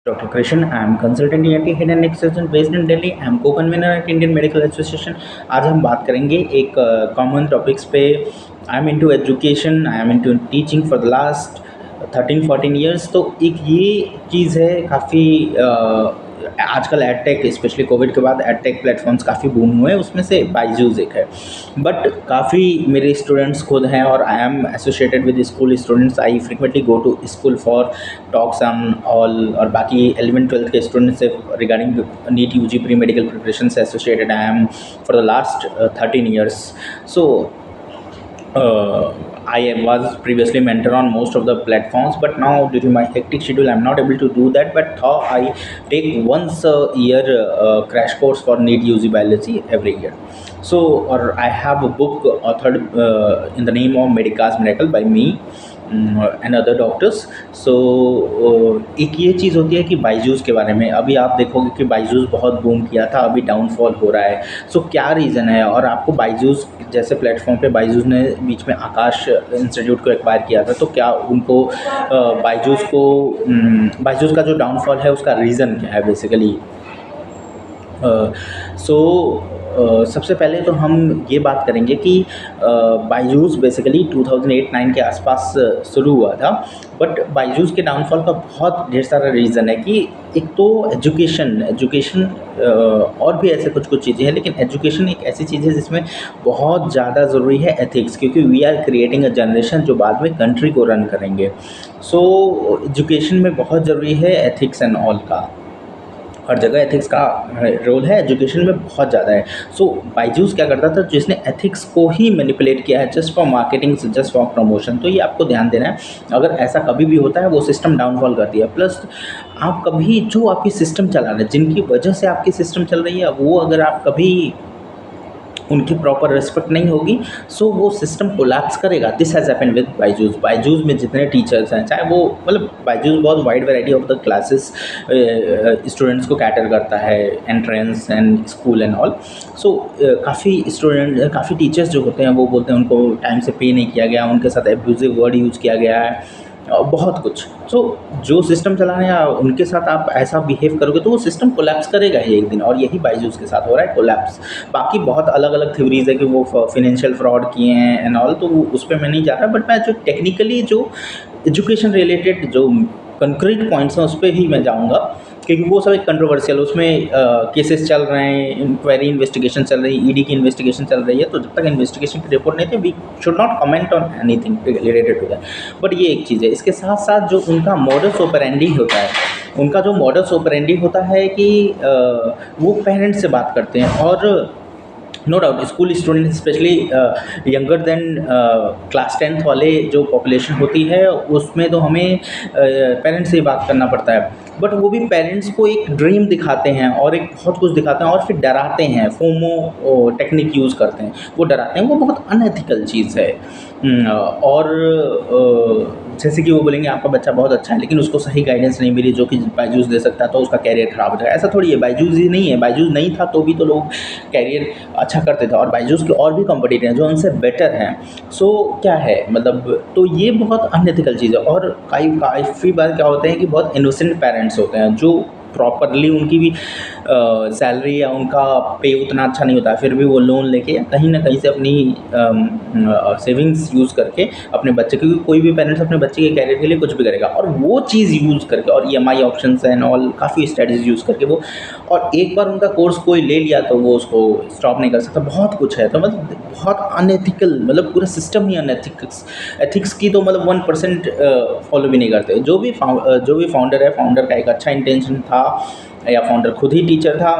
Dr. Krishan, I am consultant ENT head and neck surgeon based in Delhi. I am co-convener at Indian Medical Association. आज हम बात करेंगे एक common topics पे. I am into education, I am into teaching for the last 13-14 years. तो एक ये चीज़ है काफ़ी आजकल एडटेक स्पेशली कोविड के बाद एडटेक प्लेटफॉर्म्स काफ़ी बूम हुए, उसमें से बायजूस एक है. बट काफ़ी मेरे स्टूडेंट्स खुद हैं और I am associated with school students. I frequently go to school for talks on all, और बाकी 11th-12th के स्टूडेंट्स से regarding NEET UG pre medical preparation से associated I am for the last 13 years. So I was previously mentor on most of the platforms, but now due to my hectic schedule I'm not able to do that. But thought I take once a year crash course for NEET UG biology every year. So, or I have a book authored in the name of Medica's Miracle by me and other doctors. So एक ये चीज़ होती है कि बायजूस के बारे में अभी आप देखोगे कि बायजूस बहुत बूम किया था, अभी डाउनफॉल हो रहा है. सो क्या रीज़न है? और आपको बायजूस जैसे प्लेटफॉर्म पे बायजूस ने बीच में आकाश इंस्टीट्यूट को एक्वायर किया था, तो क्या उनको बायजूस का जो डाउनफॉल है उसका रीज़न क्या है बेसिकली? सबसे पहले तो हम ये बात करेंगे कि बायजूस बेसिकली 2008-9 के आसपास शुरू हुआ था. बट बायजूस के डाउनफॉल का बहुत ढेर सारा रीज़न है कि एक तो एजुकेशन और भी ऐसे कुछ चीज़ें हैं, लेकिन एजुकेशन एक ऐसी चीज़ है जिसमें बहुत ज़्यादा ज़रूरी है एथिक्स, क्योंकि we are creating a generation जो बाद में कंट्री को रन करेंगे. सो एजुकेशन में बहुत ज़रूरी है एथिक्स एंड ऑल का. हर जगह एथिक्स का रोल है, एजुकेशन में बहुत ज़्यादा है. सो बायजूस क्या करता था, जिसने एथिक्स को ही मैनिपुलेट किया है just for marketing, just for promotion. तो ये आपको ध्यान देना है. अगर ऐसा कभी भी होता है वो सिस्टम डाउनफॉल कर दिया. प्लस आप कभी जो आपकी सिस्टम चला रहे हैं, जिनकी वजह से आपकी सिस्टम चल रही है, वो अगर आप कभी उनकी प्रॉपर रिस्पेक्ट नहीं होगी, सो वो सिस्टम कोलैप्स करेगा. This has happened with Byju's में जितने टीचर्स हैं, चाहे वो मतलब बायजूस बहुत wide variety of the classes students को कैटर करता है, entrance and school and all. So काफ़ी टीचर्स जो होते हैं वो बोलते हैं उनको टाइम से पे नहीं किया गया, उनके साथ एब्यूजिव वर्ड यूज़ किया गया है, बहुत कुछ. सो जो सिस्टम चलाने या उनके साथ आप ऐसा बिहेव करोगे तो वो सिस्टम कोलैप्स करेगा ही एक दिन, और यही बायजूस के साथ हो रहा है, कोलैप्स. बाकी बहुत अलग अलग थ्योरीज है कि वो फिनेंशियल फ्रॉड किए हैं एंड ऑल, तो उस पर मैं नहीं जा रहा. बट मैं जो टेक्निकली जो एजुकेशन रिलेटेड जो कंक्रीट पॉइंट्स हैं उस पर ही मैं जाऊँगा, क्योंकि वो सब एक कंट्रोवर्शियल, उसमें केसेस चल रहे हैं, इंक्वायरी इन्वेस्टिगेशन चल रही है, ईडी की इन्वेस्टिगेशन चल रही है. तो जब तक इन्वेस्टिगेशन की रिपोर्ट नहीं थी, we should not comment on anything related to that. But ये एक चीज़ है. इसके साथ साथ जो उनका मॉडस ऑपरेंडी होता है कि वो पेरेंट्स से बात करते हैं, और no doubt school student specially younger than class 10th वाले जो पॉपुलेशन होती है, उसमें तो हमें पेरेंट्स से ही बात करना पड़ता है. बट वो भी पेरेंट्स को एक ड्रीम दिखाते हैं और एक बहुत कुछ दिखाते हैं और फिर डराते हैं, फोमो टेक्निक यूज़ करते हैं, वो डराते हैं. वो बहुत अनएथिकल चीज़ है. और जैसे कि वो बोलेंगे आपका बच्चा बहुत अच्छा है, लेकिन उसको सही गाइडेंस नहीं मिली जो कि बायजूस दे सकता है, तो उसका कैरियर ख़राब हो जाएगा. ऐसा थोड़ी है. बायजूस ही नहीं है, बायजूस नहीं था तो भी तो लोग कैरियर अच्छा करते थे, और बायजूस के और भी कॉम्पिटिटर हैं जो उनसे बेटर हैं. सो क्या है मतलब, तो ये बहुत अनएथिकल चीज़ है. और काफ़ी बार क्या होते हैं कि बहुत इनोसेंट पेरेंट्स होते हैं जो प्रॉपरली उनकी भी सैलरी या उनका पे उतना अच्छा नहीं होता है, फिर भी वो लोन लेके या कहीं ना कहीं से अपनी सेविंग्स यूज़ करके अपने बच्चे, क्योंकि कोई भी पेरेंट्स अपने बच्चे के कैरियर के लिए कुछ भी करेगा, और वो चीज़ यूज़ करके और EMI ऑप्शंस एंड ऑल काफ़ी स्ट्रेटजीज यूज़ करके वो, और एक बार उनका कोर्स कोई ले लिया तो वो उसको स्टॉप नहीं कर सकता. बहुत कुछ है. तो मतलब बहुत अनएथिकल, मतलब पूरा सिस्टम ही अनएथिक्स. एथिक्स की तो मतलब 1% फॉलो भी नहीं करते. जो भी फाउंडर है, फाउंडर का एक अच्छा इंटेंशन था या फाउंडर खुद ही टीचर था,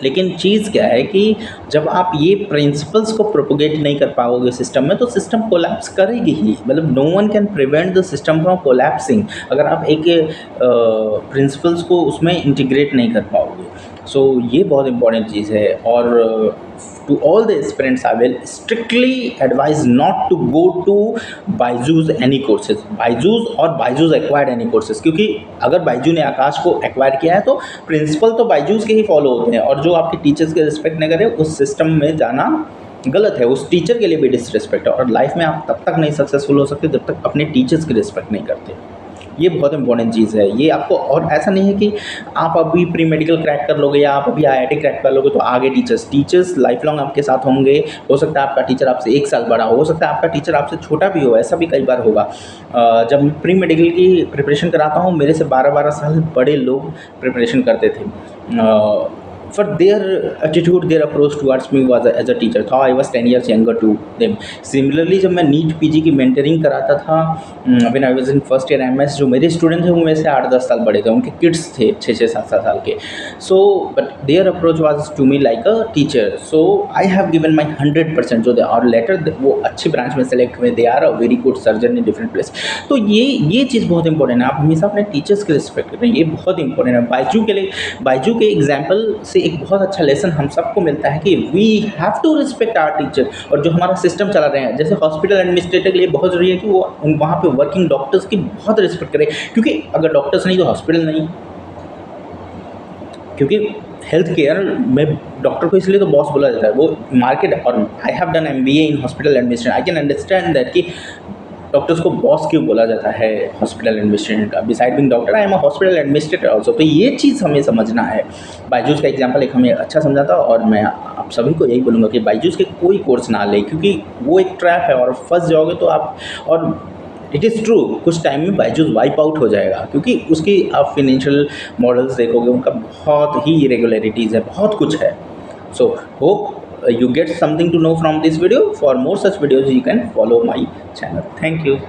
लेकिन चीज़ क्या है कि जब आप ये प्रिंसिपल्स को प्रोपोगेट नहीं कर पाओगे सिस्टम में, तो सिस्टम कोलैप्स करेगी ही. मतलब no one can prevent the system from collapsing अगर आप एक प्रिंसिपल्स को उसमें इंटीग्रेट नहीं कर पाओगे. सो ये बहुत इंपॉर्टेंट चीज़ है. और to all the aspirants I will strictly advise not to go to Byju's any courses, Byju's और Byju's acquired any courses, क्योंकि अगर बायजू ने आकाश को एक्वायर किया है तो प्रिंसिपल तो बायजूस के ही फॉलो होते हैं, और जो आपके टीचर्स के रिस्पेक्ट नहीं करे उस सिस्टम में जाना गलत है. उस टीचर के लिए भी डिसरिस्पेक्ट है, और लाइफ में आप तब तक नहीं सक्सेसफुल हो सकते जब तक अपने टीचर्स की रिस्पेक्ट नहीं करते. ये बहुत इंपॉर्टेंट चीज़ है। ये आपको, और ऐसा नहीं है कि आप अभी प्री मेडिकल क्रैक कर लोगे या आप अभी आईआईटी क्रैक कर लोगे तो आगे टीचर्स लाइफ लॉन्ग आपके साथ होंगे। हो सकता है आपका टीचर आपसे 1 साल बड़ा हो सकता है आपका टीचर आपसे छोटा भी हो, ऐसा भी कई बार होगा। जब मैं प्री मेडिकल की प्रिपरेशन कराता हूँ, मेरे से 12-12 साल बड़े लोग प्रिपरेशन करते थे। For their attitude, their approach towards me was as a teacher, though I was 10 years younger to them. Similarly, जब मैं नीट पीजी की मेंटरिंग कराता था, when I was in first year MS, जो मेरे स्टूडेंट थे वो मेरे से 8-10 साल बड़े थे, उनके किड्स थे 6-6, 7-7 साल के। So but their approach was to me like a teacher, so I have given my 100%। जो दे और लेटर वो अच्छी ब्रांच में सेलेक्ट हुए, they are a very good surgeon in different place. तो ये चीज़ बहुत इंपॉर्टेंट है, आप हमेशा अपने टीचर्स की रिस्पेक्ट करें, ये बहुत इंपॉर्टेंट है। बायजू के एग्जाम्पल से एक बहुत अच्छा लेसन हम सबको मिलता है कि we have to respect our teacher. और जो हमारा सिस्टम चला रहे हैं, जैसे हॉस्पिटल एडमिनिस्ट्रेटर के लिए बहुत ज़रूरी है कि वो वहाँ पे वर्किंग डॉक्टर्स की बहुत रिस्पेक्ट करें, क्योंकि अगर डॉक्टर्स नहीं तो हॉस्पिटल नहीं। क्योंकि हेल्थ केयर में डॉक्टर को इसलिए तो बॉस बोला जाता है, वो मार्केट, और I have done MBA in hospital administration, I can understand that कि डॉक्टर्स को बॉस क्यों बोला जाता है हॉस्पिटल एडमिनिस्ट्रेटर का। Beside being doctor I am a hospital administrator also. तो ये चीज़ हमें समझना है। बायजूस का एग्जांपल एक हमें अच्छा समझाता, और मैं आप सभी को यही बोलूँगा कि बायजूस के कोई कोर्स ना ले, क्योंकि वो एक ट्रैप है और फंस जाओगे तो आप, और इट इज़ ट्रू, कुछ टाइम में बायजूस वाइप आउट हो जाएगा, क्योंकि उसकी आप फिनेंशियल मॉडल्स देखोगे, उनका बहुत ही इरेगुलरिटीज़ है, बहुत कुछ है। So hope you get something to know from this video. For more such videos you can follow my channel. Thank you.